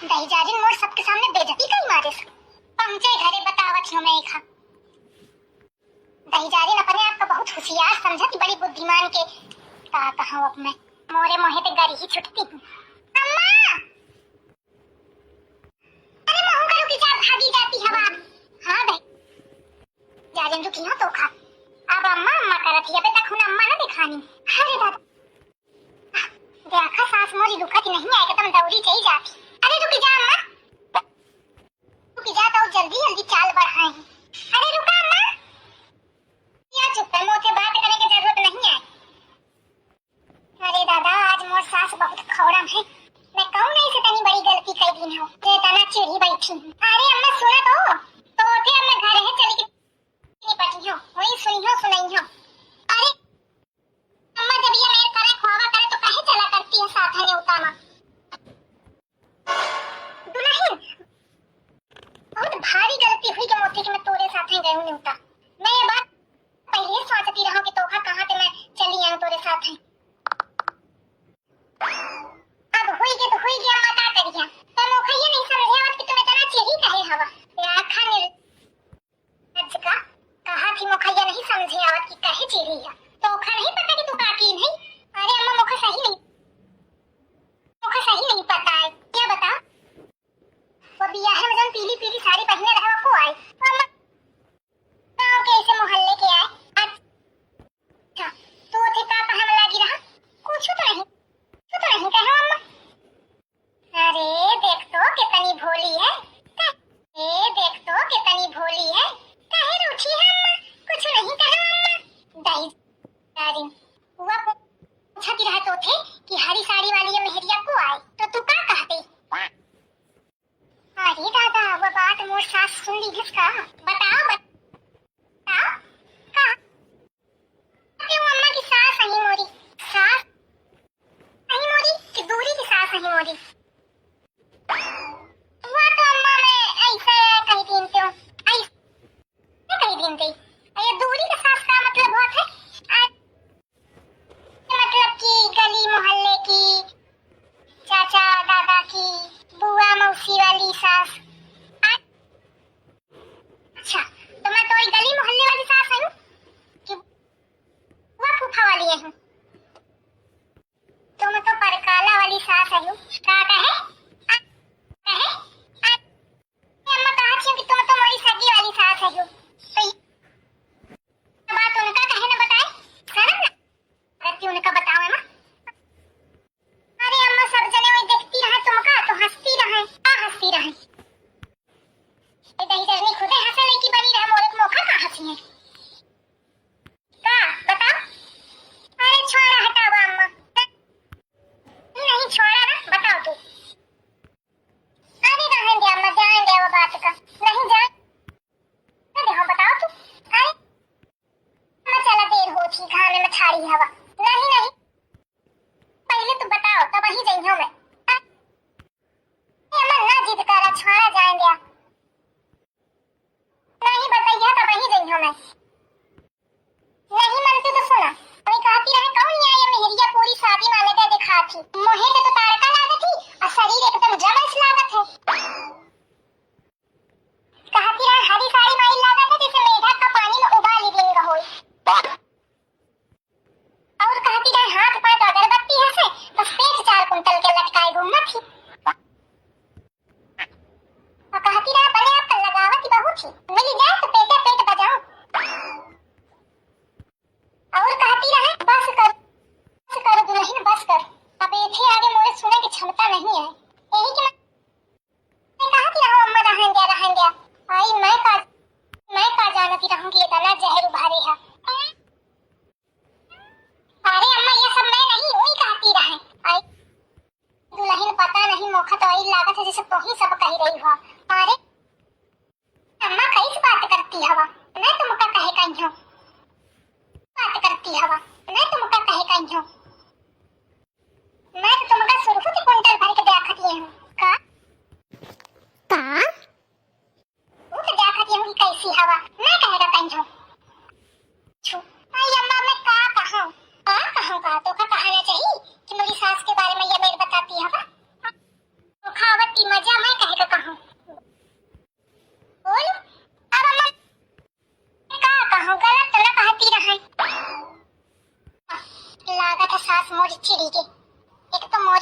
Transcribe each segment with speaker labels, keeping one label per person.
Speaker 1: दही जाजिन मोर सबके सामने बेइज्जती कई मारे पहुंचे घरे बतावत हूं मैं खा दही जाजिन अपने आप को बहुत होशियार समझती बड़ी बुद्धिमान के का कहूं अब मैं मोरे मोहे पे गरी ही छुटती हूं। अम्मा अरे महू का रुकी जा भागी जाती हवा। हां दही जाजिन रुकी ना तो खा अब अम्मा अम्मा करत है बेटा खून अम्मा ना दिखानी। अरे दादा देखा सास मोरी दुखती नहीं है एकदम दौड़ी चली जाती। अरे रुकी जा अम्मा रुकी जा तो जल्दी जल्दी चाल बढ़ाए। अरे रुका अम्मा क्या चुप है मुझे बात करने की जरूरत नहीं है। अरे दादा आज मोर सास बहुत खौड़म है मैं कहूं नहीं से तनी बड़ी गलती कर दी हो जे तना चिड़ी बैठी हूं। अरे अम्मा सुना तो थे अम्मा घर है चली के बैठी हो वही सुनी हो। अरे अम्मा जब ये मेरे करे खोवा करे तो काहे चला करती है साथ ने उतामा दुल्हन बहुत भारी गलती हुई कि मोती के मैं तोरे साथ ही गई हूं न्यूटा। मैं ये बात पहले सोचती रहूं कि तोखा कहां ते मैं चली आऊं तोरे साथ ही। अब हुई के तो हुई गया अम्मा का करिया तो मोखा ये नहीं समझेवत कि तुम्हें तना चिड़ी कहे हवा या खाने आज का कहा थी मोखा ये नहीं समझे आवत कि कहे चिड़ी है तो ओखा नहीं पता कि तू काकी नहीं। अरे अम्मा मोखा सही नहीं पता है क्या बता वो बियाह में जन पीली पीली साड़ी पहने रहा को आई तो अम्मा गांव के ऐसे मोहल्ले के आए। अच्छा तो थे का पहन लगी रहा कुछ तो नहीं कहो अम्मा। अरे देख तो कितनी भोली है काहे रूठी है अम्मा कुछ नहीं कहा अम्मा। दही जाजिन हुआ पूछती रहा तो थे कि हरी साड़ी वाली ये मेहरिया को आई तो तू क्या कहते। अरे दादा वो बात मोर सास सुन ली जिसका बताओ कहा क्यों अम्मा की सास नहीं मोरी कि दूरी की सास नहीं मोरी वो तो अम्मा मैं ऐसे कही दिन थी ये दूरी के सास का मतलब बहुत है मतलब कि गली मोहल्ले की चाचा दादा की बुआ मौसी वाली सास। अच्छा तो मैं तो गली मोहल्ले वाली सास हूँ कि बुआ फूफा वाली हूँ तो मैं तो परकाला वाली सास हूँ का कहे अम्मा कहा थी कि तुम तो मेरी सगी वाली सास हूँ तो बात उनका कहे ना बताए शर्म ना करती उनका बताओ अम्मा। अरे अम्मा सब जने वही देखती रहे तुमका तो हंसती रहे दही जरनी खुदे हंसे लेकी बनी रहे मोरे मोखा का हंसी है का बताओ। अरे छोड़ा हटाओ अम्मा नहीं छोड़ा ना बताओ तू। अरे रहने दे अम्मा जान दे वो बात का नहीं जान दे बताओ तू। अरे अम्मा चला देर हो थी खाने में छाड़ी हवा नहीं पहले तू बताओ तब वही जाइयो मैं। अम्मा ना जिद करा छोड़ा जान दिया नहीं बताइए तब वही जाइयो मैं नहीं मनती तो सुना अभी कहती रहे कौन ये मेहरिया पूरी शादी वाले का दिखा थी मोहे पे तो तारका लागत थी और शरीर एकदम जमस लागत है। कहती रहे हरी साड़ी माई लागत है जैसे मेढक का पानी में उबाली लिंग होई और कहती रहे हाथ पांव अगरबत्ती है से बस पेट 4 कुंटल के लटकाए घूमना थी और कहती रहे अपने आप पर लगावत बहुत थी मिल जाए तो पेट बजाऊं और कहती रहे बस कर दुल्हन बस कर अब इथे आगे मोरे सुने की क्षमता नहीं है यही कि मैं कहा कि अम्मा रहन गया आई मैं का जानती रहूं कि ये दाना जहर उभारे है। अरे अम्मा ये सब मैं नहीं वही कहती रहे आई दुल्हन पता नहीं मोखा तो आई लागत है जैसे तो ही सब कह रही हो। अरे अम्मा कैसे बात करती हवा मैं तुमका कहे कहीं हूं बात करती हवा मैं तुमका कहे कहीं हूं मैं तो तुमका सुरखुत कुंटल भर के देखती हूं का वो तो देखती हूं कि कैसी हवा मैं कहेगा कहीं हूं छु आई अम्मा मैं का कहूं तो का कहना चाहिए कि मेरी सास के बारे में ये मेरे बताती हवा तो खावती मजा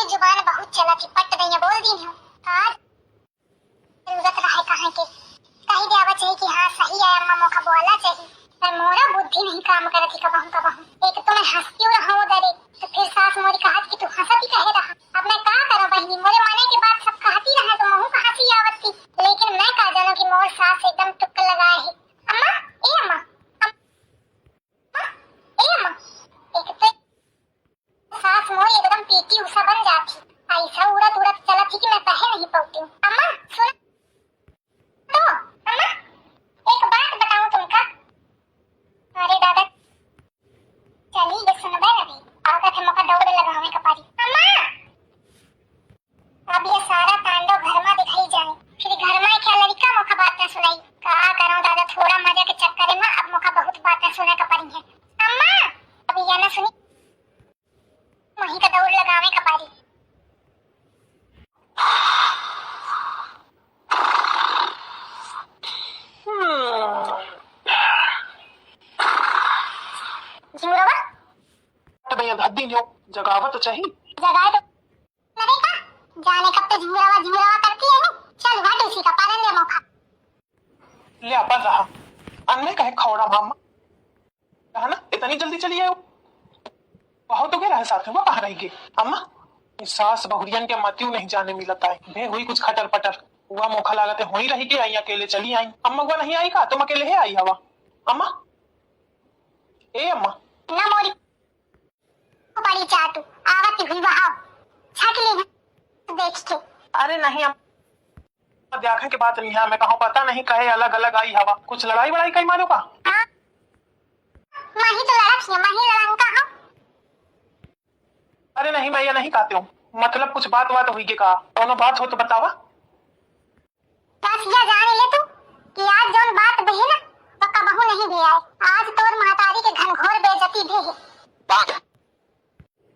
Speaker 1: ये जुबान बहुत चला थी, पट गई बोल दी हूँ। आज जरूरत रहा कहाँ के कहीं दे आवा चाहिए कि हाँ सही है अम्मा मौका बोला चाहिए, पर मोरा बुद्धि नहीं काम करे थी कबहू। एक तो मैं हंसती रहा उधर, तो फिर सास मोरी कहा कि तू हंसती कहे रहा। अब मैं का करूं बहनी, मोरे मने के बात सब कहती रहे तो महू का हंसी आवत थी, लेकिन मैं का जानो कि मोर सास एकदम टुक लगाए है। अम्मा ए अम्मा, अम्मा ए अम्मा, एक तो सास मोरी एकदम पीटी उषा बन जाती, ऐसा उड़त उड़त चला थी कि मैं कहे नहीं पाती हूँ। अम्मा सुन तो, अम्मा एक बात बताऊं तुमका। अरे दादा चली ये सुनबे अभी आगा थे मौका दौड़ लगावे का पारी। अम्मा अब ये सारा तांडव घर में दिखाई जाए, फिर घर में क्या लड़का मौका बातें सुनाई। का करो दादा, थोड़ा मजे के चक्कर में अब मौका बहुत बातें सुने का पड़ी है। अम्मा अभी ये ना सुनी, वहीं का दौड़ लगावे का पारी। झुमरावा
Speaker 2: तो भैया हद्दी नहीं हो, जगावा तो चाहिए।
Speaker 1: जगाए तो नहीं का जाने कब तो झुमरावा करती है ना। चल हट उसी का पालन ले मौका।
Speaker 2: ले अपन रहा अन्य कहे खौड़ा मामा कहा ना इतनी जल्दी चली आयो, कहो तो क्या रहे साथ में वो कहाँ रहेगी। अम्मा इस सास बहुरियन के मतियों नहीं जाने मिलता है, भे हुई कुछ खटर पटर हुआ मौका लागते हो ही रही के आई अकेले चली आई। अम्मा वो नहीं आई का तुम अकेले ही आई हवा। अम्मा ए अम्मा
Speaker 1: ना मोरी बड़ी चाटू आवत हुई वहां छक ले देख के।
Speaker 2: अरे नहीं अम्मा देखने के बात नहीं है, मैं कहूँ पता नहीं कहे अलग अलग आई हवा, कुछ लड़ाई बड़ाई कहीं मारो का।
Speaker 1: हाँ माही तो लड़ा थी, माही लड़ा का हाँ।
Speaker 2: अरे नहीं भैया नहीं कहते हूँ, मतलब कुछ बात हुई के कहा, दोनों बात हो तो बतावा।
Speaker 1: बस ये जान ले तू कि आज जोन बात बही ना वो कबहू नहीं भी आए। आज तोर महतारी के घनघोर बेइज्जती भी है।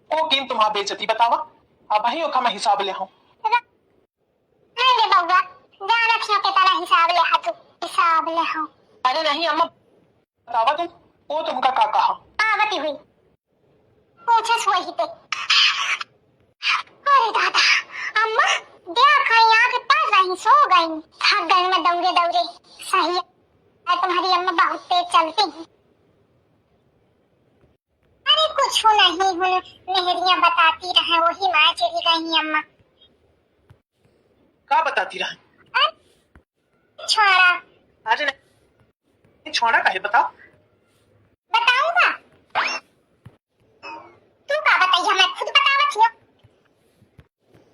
Speaker 2: ओ किन तुम्हारा बेइज्जती बतावा, अब वही ओखा मैं हिसाब ले हूँ।
Speaker 1: नहीं रे बउआ जाना थियो के तरह हिसाब ले हाथू हिसाब ले हूँ।
Speaker 2: अरे नहीं अम्मा बतावा तुम, वो तुमका का कहा।
Speaker 1: आवती हुई पूछस वही पे। अरे दादा अम्मा देख आँख तर रही सो गई, थक गई मैं दौड़े दौड़े। सही है तुम्हारी अम्मा बहुत तेज चलती है। अरे कुछ नहीं हूँ, नेहरियां बताती रहे वही माँ चली गई अम्मा।
Speaker 2: का बताती रहे
Speaker 1: छोड़ा।
Speaker 2: अरे नहीं छोड़ा काहे बताओ।
Speaker 1: बताऊंगा तू का बताइए, मैं खुद बतावत हूँ।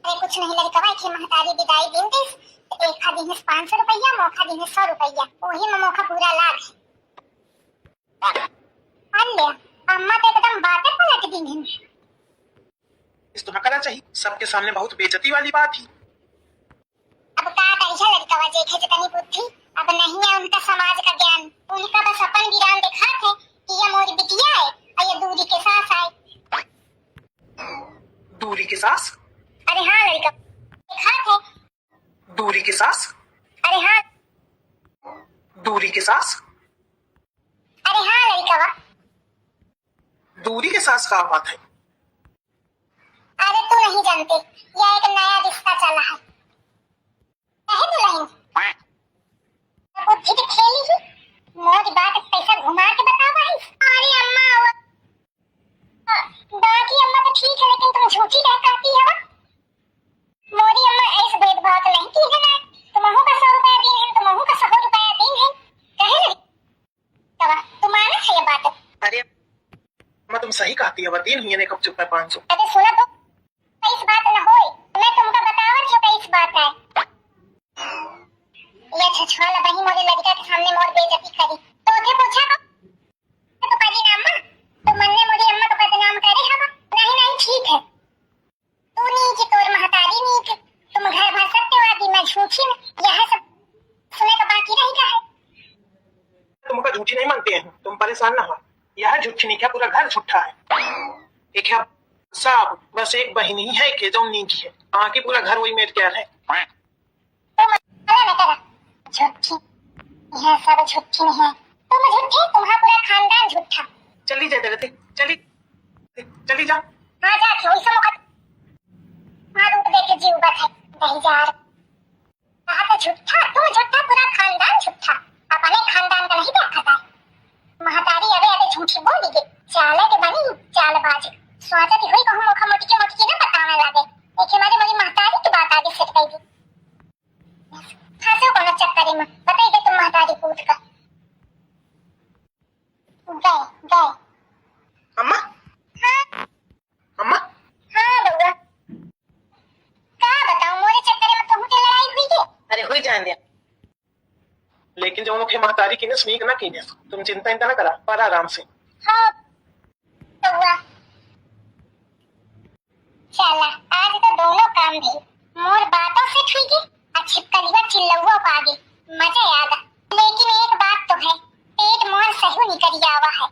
Speaker 1: अरे कुछ नहीं लड़का की महतारी विदाई दिन दिस तो एक खा दिन 500 रुपया, मौका दिन 100 रुपया, वही में मौका पूरा लाभ है। अल्ले अम्मा तो एकदम बातें पलट दी हैं।
Speaker 2: इस तो न करना चाहिए, सबके सामने बहुत बेइज्जती वाली बात ही।
Speaker 1: अब का करिए लड़का जेखे जितनी बुद्धि अब नहीं है उनका समाज का ज्ञान, उनका बस अपन वीरान दिखा थे कि ये मोरी बिटिया है और ये दूरी के सास आए।
Speaker 2: दूरी के सास?
Speaker 1: अरे हाँ लड़का दिखा थे।
Speaker 2: दूरी के सास?
Speaker 1: अरे हाँ
Speaker 2: दूरी के सास?
Speaker 1: अरे हाँ लड़का
Speaker 2: दूरी के सास का बात है।
Speaker 1: अरे तू नहीं जानते यह एक नया रिश्ता चला है। कहे दुल्हन बुद्धि तो खेली ही, मोरी बात पैसा घुमा के बतावा है। अरे अम्मा बाकी अम्मा तो ठीक है लेकिन तुम झूठी रह कहती हो। मोरी अम्मा ऐसे भेदभाव तो नहीं की है ना, तुमहू का 100 रुपया दिन है तुमहू का 100 रुपया दिन है। कहे लगी तवा तुम्हारा है ये बात।
Speaker 2: अरे अम्मा तुम सही कहती है, दिन हुई ने कब चुप है 500।
Speaker 1: अरे सुना तो इस बात न होए, मैं तुमका बतावत हूं कि इस बात है। ये छछवाला बही मोरे लड़का के सामने मोर बेइज्जती करी तो उसे पूछा तो करी ना अम्मा तो मन्ने मोरी अम्मा का बदनाम करे हवा। नहीं नहीं ठीक है, तू नहीं कि तोर महतारी नहीं कि तुम घर भर सत्यवादी मैं झूठी में, यह सब सुने का बाकी नहीं का है।
Speaker 2: तुमका झूठी नहीं मानते हैं, तुम परेशान ना हो, यह झूठी नहीं क्या पूरा घर झूठा है। एक है साहब बस एक बहन ही है कि जो नी की है, बाकी पूरा घर वही मेट क्या है।
Speaker 1: तो मतलब मैं तेरा झूठी, यह सब झूठी नहीं है, तुम झूठे तुम्हारा पूरा खानदान झूठा।
Speaker 2: चली जा चली चली जा।
Speaker 1: हाँ जा क्यों इसे मौका कहीं जा रहा कहा तो झूठा तू झूठा पूरा खानदान झूठा अपने खानदान का नहीं देखता है महतारी अबे अबे झूठी बोली गे चाले के बनी चालबाज स्वागत हुई कहूं मुखा मोटी के ना बताने लगे एके मारे मेरी महतारी की बात आगे सेट कर दी फांसो कोनो चक्कर में बताई दे तुम महतारी पूछ कर गए
Speaker 2: अम्मा
Speaker 1: हाँ
Speaker 2: अम्मा
Speaker 1: हाँ बउआ का बताऊं मोरे चक्कर में कहूं के लड़ाई हुई के
Speaker 2: अरे हुई जान दिया लेकिन जो उनके महतारी की ने स्नीक ना की ने तुम चिंता इंता ना करा पर आराम से
Speaker 1: हाँ बउआ चला आज तो दोनों काम भी मोर बातों से ठीक है और छिपकली व चिल्लौआ पागे मजा आएगा लेकिन एक बात तो है पेट मोर सही निकल आवा है